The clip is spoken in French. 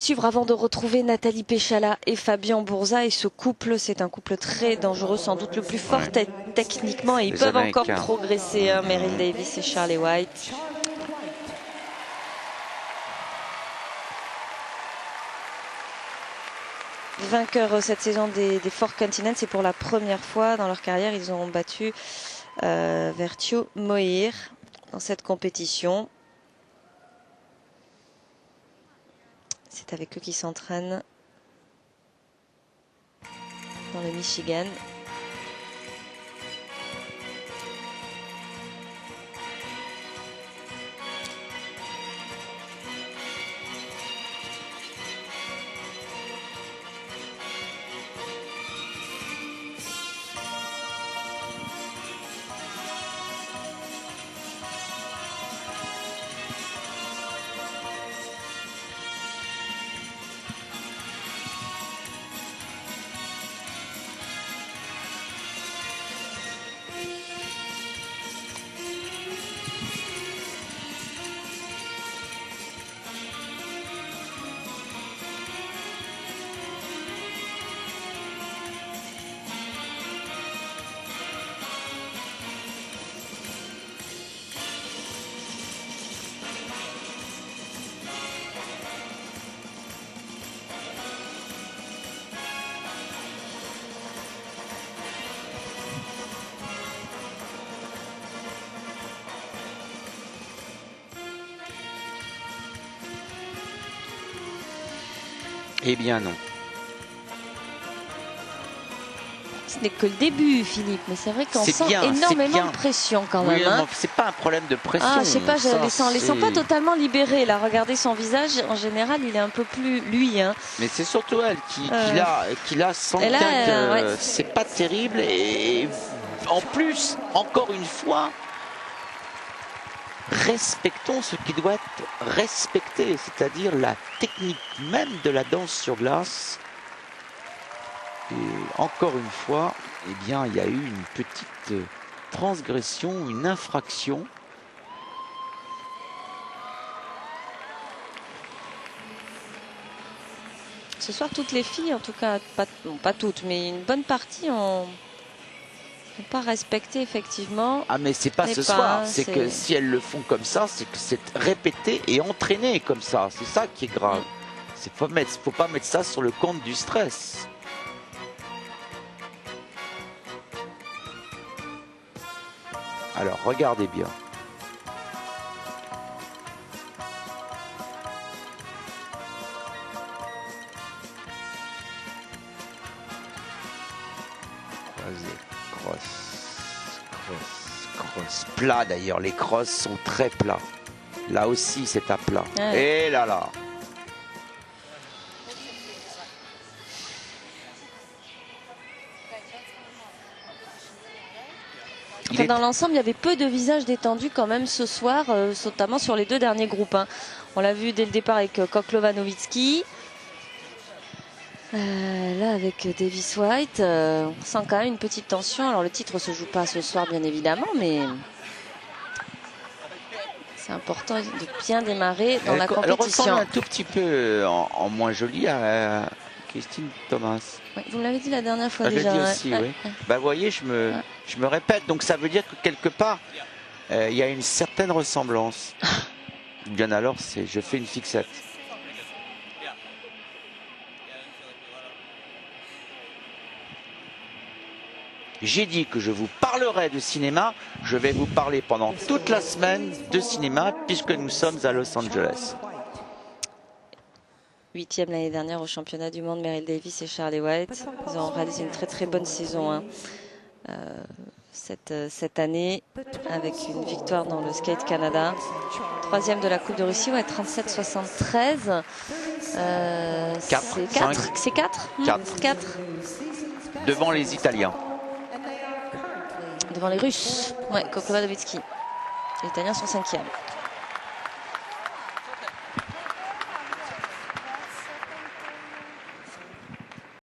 suivre avant de retrouver Nathalie Péchala et Fabien Bourza. Et ce couple, c'est un couple très dangereux, sans doute le plus fort techniquement. Et ils peuvent encore progresser, hein, Meryl Davis et Charlie White. Vainqueurs cette saison des Four Continents, et pour la première fois dans leur carrière, ils ont battu Vertio Moir dans cette compétition. C'est avec eux qu'ils s'entraînent dans le Michigan. Eh bien non. Ce n'est que le début, Philippe, mais c'est vrai qu'on sent énormément de pression quand même. Oui, c'est pas un problème de pression. Ah, je sais pas, je les sens pas totalement libérés là. Regardez son visage, en général, il est un peu plus lui. Hein. Mais c'est surtout elle qui l'a senti que c'est pas terrible. Et en plus, encore une fois, respectons ce qui doit être respecté, c'est-à-dire la technique même de la danse sur glace. Et encore une fois, eh bien, il y a eu une petite transgression, une infraction. Ce soir, toutes les filles, en tout cas, pas toutes, mais une bonne partie ont pas respecté effectivement. Ah mais c'est pas ce soir, c'est que si elles le font comme ça, c'est que c'est répété et entraîné comme ça. C'est ça qui est grave. Faut pas mettre ça sur le compte du stress. Alors regardez bien. Cross. Plat d'ailleurs, les crosses sont très plats. Là aussi c'est à plat. Et là là. Dans l'ensemble, il y avait peu de visages détendus quand même ce soir, notamment sur les deux derniers groupes. Hein. On l'a vu dès le départ avec Koklova-Novitsky. Là avec Davis White, on sent quand même une petite tension. Alors le titre se joue pas ce soir bien évidemment, mais c'est important de bien démarrer dans la compétition. Elle ressemble un tout petit peu en moins jolie à Christine Thomas. Oui, vous me l'avez dit la dernière fois déjà. Je l'ai dit aussi, oui. Bah, vous voyez, je me répète, donc ça veut dire que quelque part, il y a une certaine ressemblance. Bien alors, je fais une fixette. J'ai dit que je vous parlerai de cinéma. Je vais vous parler pendant toute la semaine de cinéma puisque nous sommes à Los Angeles. 8e l'année dernière au championnat du monde, Meryl Davis et Charlie White. Ils ont réalisé une très très bonne saison hein, cette année avec une victoire dans le Skate Canada. 3e de la Coupe de Russie, 37-73. C'est 4 devant les Italiens. Devant les Russes, Koklova-Novitsky. Les Italiens sont 5e.